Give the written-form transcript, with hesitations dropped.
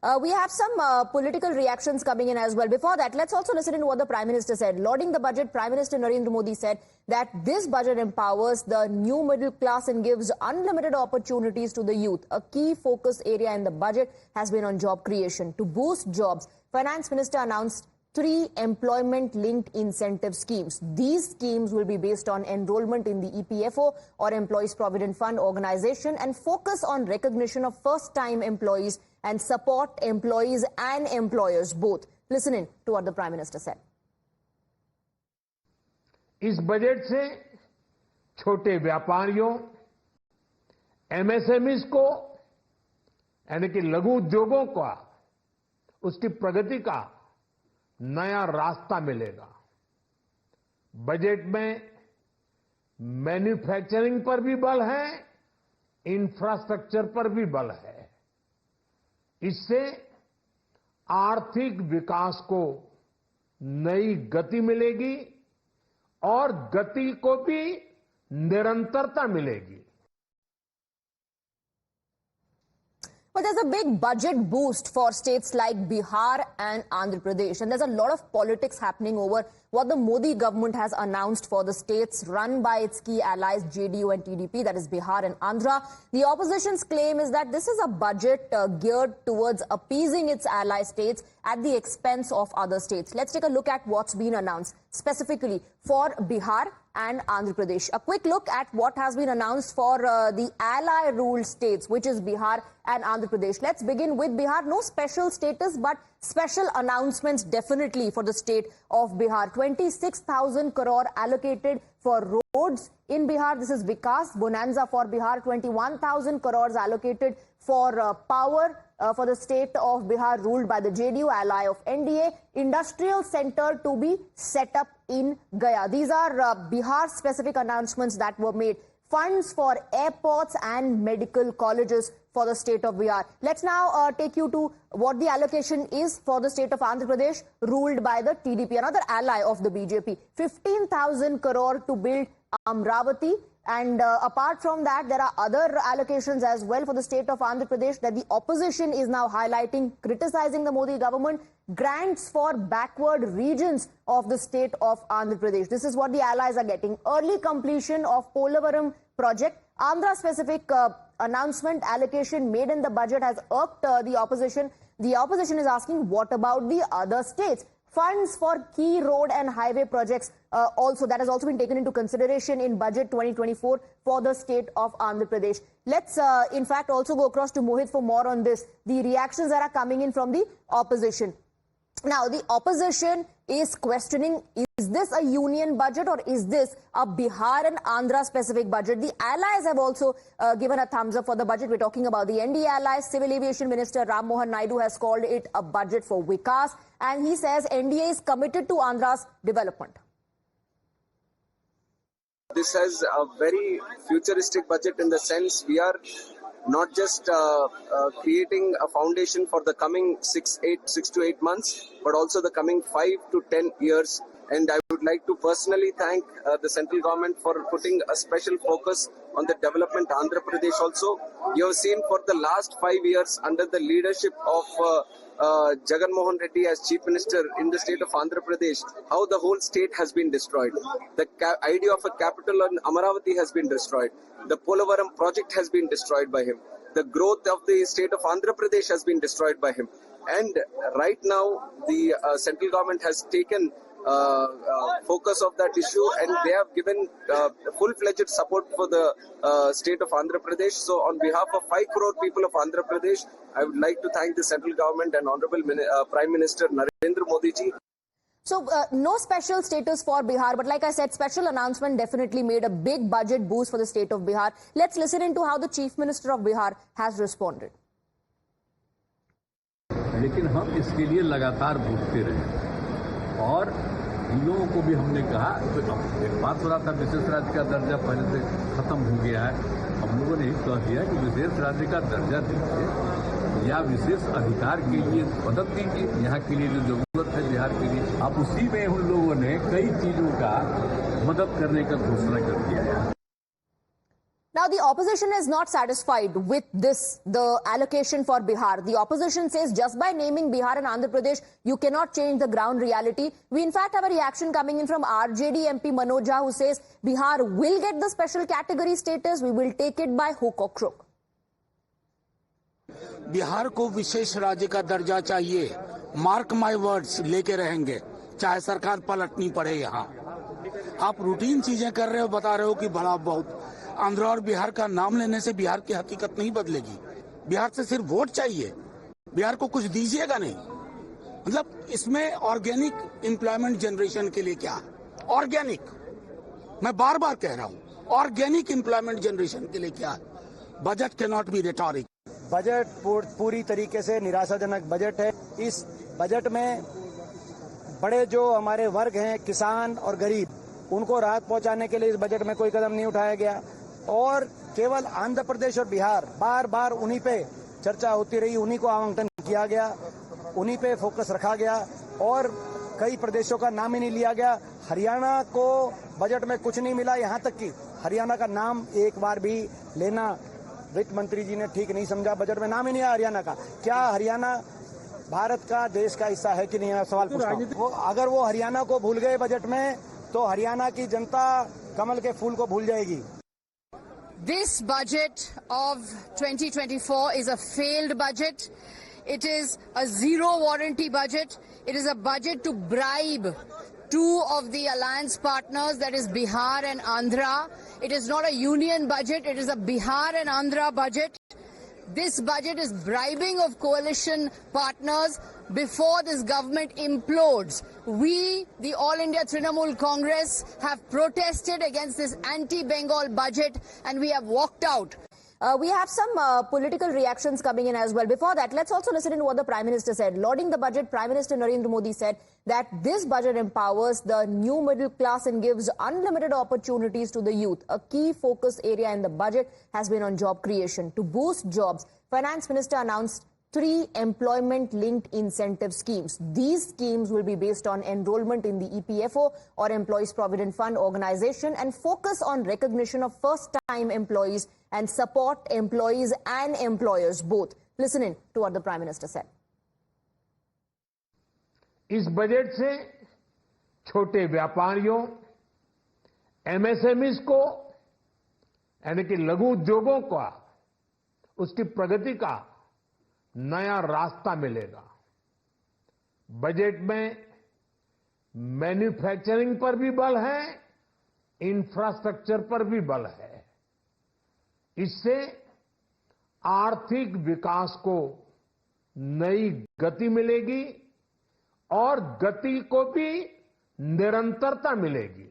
We have some political reactions coming in as well. Before that, let's also listen to what the Prime Minister said. Lauding the budget, Prime Minister Narendra Modi said that this budget empowers the new middle class and gives unlimited opportunities to the youth. A key focus area in the budget has been on job creation. To boost jobs, Finance Minister announced 3 employment-linked incentive schemes. These schemes will be based on enrollment in the EPFO or Employees Provident Fund organization and focus on recognition of first-time employees and support employees and employers both. Listen in to what the Prime Minister said. इस budget से छोटे व्यापारियों, MSMEs को यानी कि लघु उद्योगों का उसकी प्रगति का नया रास्ता मिलेगा। बजट में मैन्युफैक्चरिंग पर भी बल है, इंफ्रास्ट्रक्चर पर भी बल है। इससे आर्थिक विकास को नई गति मिलेगी और गति को भी निरंतरता मिलेगी। But there's a big budget boost for states like Bihar and Andhra Pradesh. And there's a lot of politics happening over what the Modi government has announced for the states run by its key allies, JDU and TDP, that is Bihar and Andhra. The opposition's claim is that this is a budget geared towards appeasing its ally states at the expense of other states. Let's take a look at what's been announced specifically for Bihar and Andhra Pradesh. A quick look at what has been announced for the ally-ruled states, which is Bihar and Andhra Pradesh. Let's begin with Bihar. No special status, but special announcements definitely for the state of Bihar. 26,000 crore allocated for roads in Bihar. This is Vikas Bonanza for Bihar. 21,000 crores allocated for power for the state of Bihar ruled by the JDU, ally of NDA. Industrial center to be set up in Gaya. These are Bihar-specific announcements that were made. Funds for airports and medical colleges for the state of Bihar. Let's now take you to what the allocation is for the state of Andhra Pradesh, ruled by the TDP, another ally of the BJP. 15,000 crore to build Amravati. And apart from that, there are other allocations as well for the state of Andhra Pradesh that the opposition is now highlighting, criticizing the Modi government. Grants for backward regions of the state of Andhra Pradesh. This is what the allies are getting. Early completion of Polavaram project. Andhra-specific announcement allocation made in the budget has irked the opposition. The opposition is asking, what about the other states? Funds for key road and highway projects that has also been taken into consideration in budget 2024 for the state of Andhra Pradesh. Let's in fact also go across to Mohit for more on this. The reactions that are coming in from the opposition. Now, the opposition is questioning, is this a union budget or is this a Bihar and Andhra specific budget? The allies have also given a thumbs up for the budget. We're talking about the NDA allies. Civil Aviation Minister Ram Mohan Naidu has called it a budget for Vikas, and he says NDA is committed to Andhra's development. This has a very futuristic budget in the sense we are not just creating a foundation for the coming 6 to 8 months, but also the coming 5 to 10 years. And I would like to personally thank the central government for putting a special focus on the development of Andhra Pradesh also. You have seen for the last 5 years under the leadership of Jagan Mohan Reddy as Chief Minister in the state of Andhra Pradesh, how the whole state has been destroyed. The idea of a capital in Amaravati has been destroyed. The Polavaram project has been destroyed by him. The growth of the state of Andhra Pradesh has been destroyed by him. And right now, the central government has taken focus of that issue, and they have given full-fledged support for the state of Andhra Pradesh. So on behalf of 5 crore people of Andhra Pradesh, I would like to thank the central government and Honorable Prime Minister Narendra Modi ji. So no special status for Bihar, but like I said, special announcement definitely made a big budget boost for the state of Bihar. Let's listen into how the Chief Minister of Bihar has responded. लेकिन हम इसके लिए लगातार भूखते रहे और इन लोगों को भी हमने कहा, तो एक बात हो रहा था विशेष राज्य का दर्जा पहले से खत्म हो गया है। हम लोगों ने कह दिया कि विशेष राज्य का दर्जा दीजिए या विशेष अधिकार के लिए मदद कीजिए, यहाँ के लिए जो जरूरत है बिहार के लिए। अब उसी में उन लोगों ने कई चीजों का मदद करने का घोषणा कर दिया है। Now, the opposition is not satisfied with this, the allocation for Bihar. The opposition says just by naming Bihar and Andhra Pradesh, you cannot change the ground reality. We in fact have a reaction coming in from RJD MP Manoj Jha, who says Bihar will get the special category status. We will take it by hook or crook. Bihar को विशेष राज्य का दर्जा चाहिए, mark my words लेके रहेंगे, चाहे सरकार पलटनी पड़े। यहाँ आप रूटीन चीजें कर रहे हो, बता रहे हो कि बड़ा बहुत। आंध्र और बिहार का नाम लेने से बिहार की हकीकत नहीं बदलेगी। बिहार से सिर्फ वोट चाहिए, बिहार को कुछ दीजिएगा नहीं। मतलब इसमें ऑर्गेनिक एम्प्लॉयमेंट जनरेशन के लिए क्या है? ऑर्गेनिक, मैं बार बार कह रहा हूँ, ऑर्गेनिक एम्प्लॉयमेंट जनरेशन के लिए क्या है? Budget can not be rhetoric. Budget पूरी तरीके से निराशाजनक बजट है। इस बजट में बड़े जो हमारे वर्ग हैं, किसान और गरीब, उनको राहत पहुंचाने के लिए इस बजट में कोई कदम नहीं उठाया गया और केवल आंध्र प्रदेश और बिहार, बार बार उन्हीं पे चर्चा होती रही, उन्हीं को आवंटन किया गया, उन्हीं पे फोकस रखा गया और कई प्रदेशों का नाम ही नहीं लिया गया। हरियाणा को बजट में कुछ नहीं मिला, यहाँ तक कि हरियाणा का नाम एक बार भी लेना वित्त मंत्री जी ने ठीक नहीं समझा। बजट में नाम ही नहीं आया हरियाणा का। क्या हरियाणा भारत का, देश का हिस्सा है कि नहीं? सवाल पूछता हूं। अगर वो हरियाणा को भूल गए बजट में, तो हरियाणा की जनता कमल के फूल को भूल जाएगी। This budget of 2024 is a failed budget. It is a zero warranty budget. It is a budget to bribe two of the alliance partners, that is Bihar and Andhra. It is not a union budget. It is a Bihar and Andhra budget. This budget is bribing of coalition partners before this government implodes. We, the All India Trinamool Congress, have protested against this anti-Bengal budget and we have walked out. We have some political reactions coming in as well. Before that, let's also listen to what the Prime Minister said. Lauding the budget, Prime Minister Narendra Modi said that this budget empowers the new middle class and gives unlimited opportunities to the youth. A key focus area in the budget has been on job creation. To boost jobs, Finance Minister announced 3 employment-linked incentive schemes. These schemes will be based on enrollment in the EPFO or Employees Provident Fund organization and focus on recognition of first-time employees and support employees and employers both. Listen in to what the Prime Minister said. इस budget से छोटे व्यापारियों, MSMEs को, यानी कि लघु उद्योगों का, उसकी प्रगति का नया रास्ता मिलेगा। बजट में मैन्युफैक्चरिंग पर भी बल है, इंफ्रास्ट्रक्चर पर भी बल है। इससे आर्थिक विकास को नई गति मिलेगी और गति को भी निरंतरता मिलेगी।